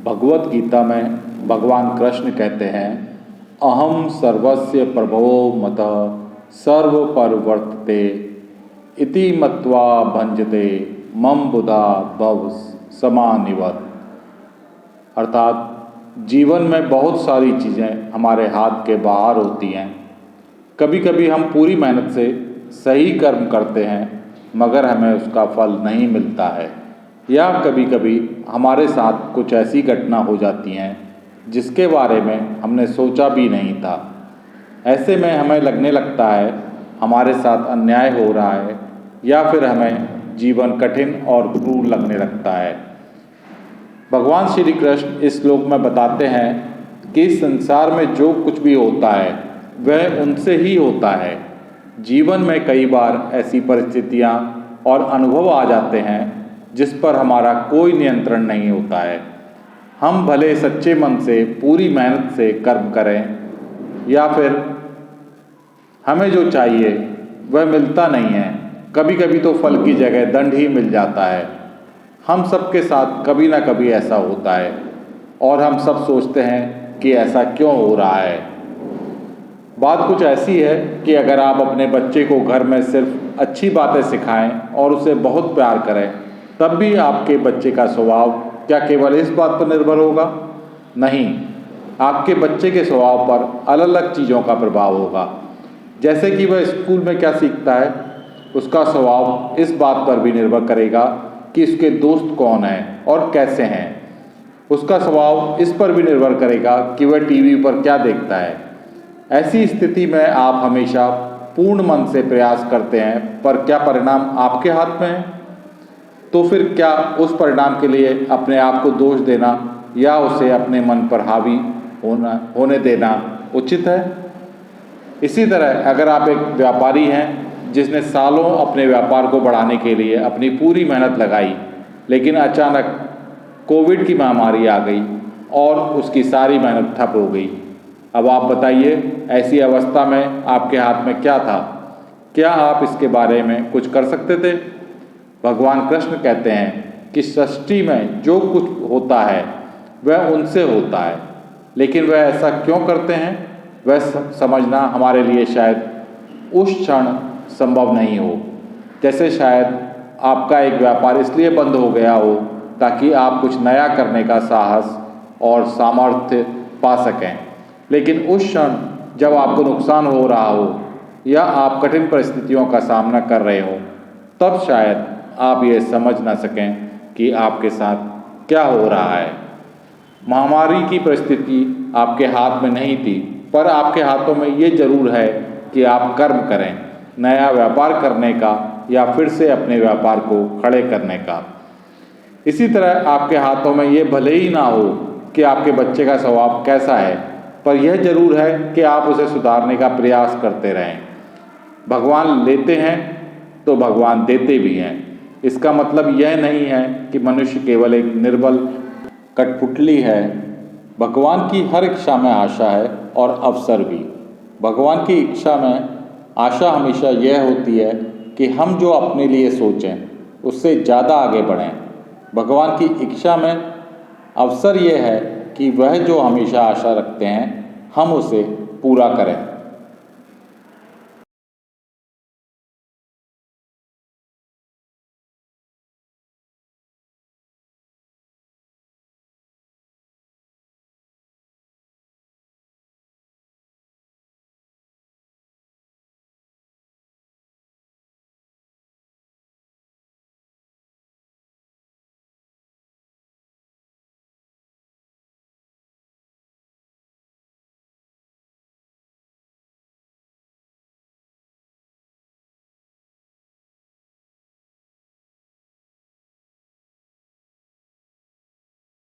भगवत गीता में भगवान कृष्ण कहते हैं, अहम सर्वस्य प्रभो मतः सर्व परिवर्तते इति मत्वा भंजते मम बुधा भव समानिवत्। अर्थात जीवन में बहुत सारी चीज़ें हमारे हाथ के बाहर होती हैं। कभी कभी हम पूरी मेहनत से सही कर्म करते हैं मगर हमें उसका फल नहीं मिलता है, या कभी कभी हमारे साथ कुछ ऐसी घटना हो जाती हैं जिसके बारे में हमने सोचा भी नहीं था। ऐसे में हमें लगने लगता है हमारे साथ अन्याय हो रहा है, या फिर हमें जीवन कठिन और क्रूर लगने लगता है। भगवान श्री कृष्ण इस श्लोक में बताते हैं कि इस संसार में जो कुछ भी होता है वह उनसे ही होता है। जीवन में कई बार ऐसी परिस्थितियाँ और अनुभव आ जाते हैं जिस पर हमारा कोई नियंत्रण नहीं होता है। हम भले सच्चे मन से पूरी मेहनत से कर्म करें, या फिर हमें जो चाहिए वह मिलता नहीं है। कभी कभी तो फल की जगह दंड ही मिल जाता है। हम सबके साथ कभी ना कभी ऐसा होता है और हम सब सोचते हैं कि ऐसा क्यों हो रहा है। बात कुछ ऐसी है कि अगर आप अपने बच्चे को घर में सिर्फ अच्छी बातें सिखाएं और उसे बहुत प्यार करें, तब भी आपके बच्चे का स्वभाव क्या केवल इस बात पर निर्भर होगा? नहीं, आपके बच्चे के स्वभाव पर अलग अलग चीज़ों का प्रभाव होगा। जैसे कि वह स्कूल में क्या सीखता है, उसका स्वभाव इस बात पर भी निर्भर करेगा कि उसके दोस्त कौन हैं और कैसे हैं। उसका स्वभाव इस पर भी निर्भर करेगा कि वह टीवी पर क्या देखता है। ऐसी स्थिति में आप हमेशा पूर्ण मन से प्रयास करते हैं, पर क्या परिणाम आपके हाथ में है? तो फिर क्या उस परिणाम के लिए अपने आप को दोष देना या उसे अपने मन पर हावी होने देना उचित है? इसी तरह अगर आप एक व्यापारी हैं जिसने सालों अपने व्यापार को बढ़ाने के लिए अपनी पूरी मेहनत लगाई, लेकिन अचानक कोविड की महामारी आ गई और उसकी सारी मेहनत ठप हो गई। अब आप बताइए, ऐसी अवस्था में आपके हाथ में क्या था? क्या आप इसके बारे में कुछ कर सकते थे? भगवान कृष्ण कहते हैं कि सृष्टि में जो कुछ होता है वह उनसे होता है, लेकिन वह ऐसा क्यों करते हैं वह समझना हमारे लिए शायद उस क्षण संभव नहीं हो। जैसे शायद आपका एक व्यापार इसलिए बंद हो गया हो ताकि आप कुछ नया करने का साहस और सामर्थ्य पा सकें, लेकिन उस क्षण जब आपको नुकसान हो रहा हो या आप कठिन परिस्थितियों का सामना कर रहे हो, तब शायद आप ये समझ ना सकें कि आपके साथ क्या हो रहा है। महामारी की परिस्थिति आपके हाथ में नहीं थी, पर आपके हाथों में ये जरूर है कि आप कर्म करें, नया व्यापार करने का या फिर से अपने व्यापार को खड़े करने का। इसी तरह आपके हाथों में ये भले ही ना हो कि आपके बच्चे का स्वभाव कैसा है, पर यह जरूर है कि आप उसे सुधारने का प्रयास करते रहें। भगवान लेते हैं तो भगवान देते भी हैं। इसका मतलब यह नहीं है कि मनुष्य केवल एक निर्बल कठपुतली है। भगवान की हर इच्छा में आशा है और अवसर भी। भगवान की इच्छा में आशा हमेशा यह होती है कि हम जो अपने लिए सोचें उससे ज़्यादा आगे बढ़ें। भगवान की इच्छा में अवसर यह है कि वह जो हमेशा आशा रखते हैं हम उसे पूरा करें।